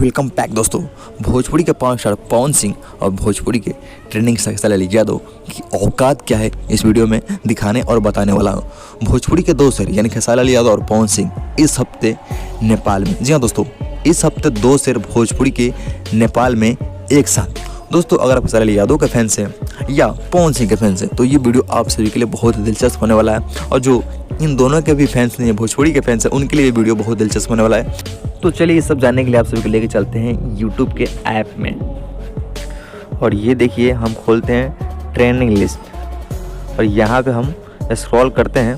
Welcome back दोस्तों। भोजपुरी के power star Pawan Singh और भोजपुरी के ट्रेंडिंग सक्सेस ललित यादव की औकात क्या है इस वीडियो में दिखाने और बताने वाला हूँ। भोजपुरी के दो शेर यानी खेसारी लाल यादव और पवन सिंह इस हफ्ते नेपाल में। जी हाँ दोस्तों, इस हफ्ते दो शेर भोजपुरी के नेपाल में एक साथ। दोस्तों अगर आप खेसारी लाल यादव के फैंस हैं या पवन सिंह के फैंस हैं तो ये वीडियो आप सभी के लिए बहुत दिलचस्प होने वाला है, और जो इन दोनों के भी फैंस नहीं है, भोजपुरी के फैंस हैं, उनके लिए ये वीडियो बहुत दिलचस्प होने वाला है। तो चलिए ये सब जानने के लिए आप सभी को लेके चलते हैं यूट्यूब के ऐप में। और ये देखिए हम खोलते हैं ट्रेंडिंग लिस्ट और यहाँ पे हम स्क्रॉल करते हैं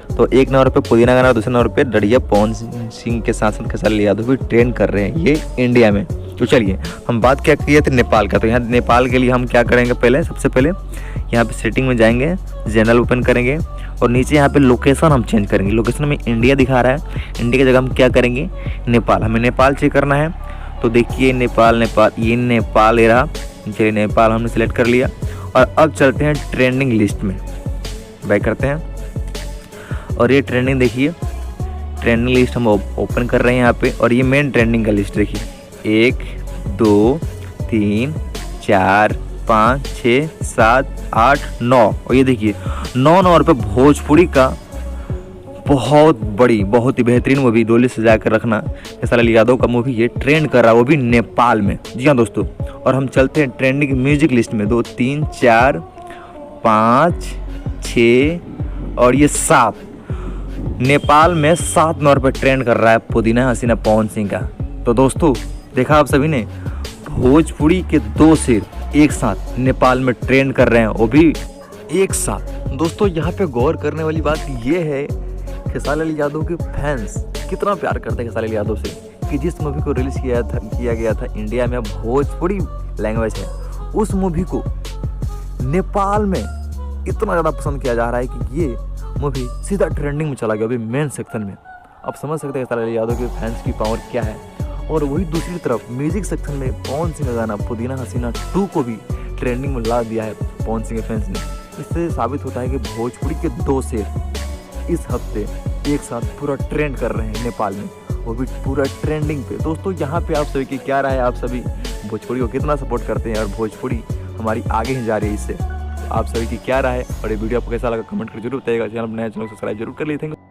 तो एक नंबर पे पुदीना गाना, दूसरे नंबर पे डरिया पवन सिंह के साथ साथ खेसारी लाल यादव भी ट्रेंड कर रहे हैं ये इंडिया में। तो चलिए हम बात क्या किए थे नेपाल का। तो यहाँ नेपाल के लिए हम क्या करेंगे, सबसे पहले यहाँ पे सेटिंग में जाएंगे, जनरल ओपन करेंगे और नीचे यहाँ पे लोकेशन हम चेंज करेंगे। लोकेशन में इंडिया दिखा रहा है, इंडिया की जगह हम क्या करेंगे नेपाल। हमें नेपाल चेक करना है तो देखिए नेपाल ये नेपाल ये रहा। चलिए नेपाल हमने सेलेक्ट कर लिया और अब चलते हैं ट्रेंडिंग लिस्ट में, बैक करते हैं और ये ट्रेंडिंग देखिए, ट्रेंडिंग लिस्ट हम ओपन कर रहे हैं यहाँ पे। और ये मेन ट्रेंडिंग का लिस्ट देखिए, 1 2 3 4 5 6 7 8 9 और ये देखिए 9 नंबर पे भोजपुरी का बहुत बड़ी बहुत ही बेहतरीन मूवी डोली सजा कर रखना खेसारी लाल यादव का मूवी ये ट्रेंड कर रहा है, वो भी नेपाल में। जी हाँ दोस्तों, और हम चलते हैं ट्रेंडिंग म्यूजिक लिस्ट में 2 3 4 5 6 और ये 7 नेपाल में 7 नंबर पर ट्रेंड कर रहा है पुदीना हसीना पवन सिंह का। तो दोस्तों देखा आप सभी ने, भोजपुरी के दो शेर एक साथ नेपाल में ट्रेंड कर रहे हैं, वो भी एक साथ। दोस्तों यहाँ पे गौर करने वाली बात ये है खेसारी लाल यादव के फैंस कितना प्यार करते हैं खेसारी लाल यादव से, कि जिस मूवी को रिलीज किया गया था इंडिया में, भोजपुरी लैंग्वेज है, उस मूवी को नेपाल में इतना ज़्यादा पसंद किया जा रहा है कि ये मूवी सीधा ट्रेंडिंग में चला गया, अभी मेन सेक्शन में। आप समझ सकते हैं खेसारी लाल यादव के फैंस की पावर क्या है। और वही दूसरी तरफ म्यूजिक सेक्शन में पवन सिंह का गाना पुदीना हसीना 2 को भी ट्रेंडिंग में ला दिया है पवन सिंह के फैंस ने। इससे साबित होता है कि भोजपुरी के दो शेर इस हफ्ते एक साथ पूरा ट्रेंड कर रहे हैं नेपाल में, वो भी पूरा ट्रेंडिंग पे। दोस्तों यहाँ पे आप सभी की क्या राय है, आप सभी भोजपुरी को कितना सपोर्ट करते हैं और भोजपुरी हमारी आगे ही जा रही है इससे, आप सभी की क्या राय है और ये वीडियो आपको कैसा लगा कमेंट कर जरूर बताइएगा। चैनल नया चैनल सब्सक्राइब जरूर कर लीजिए।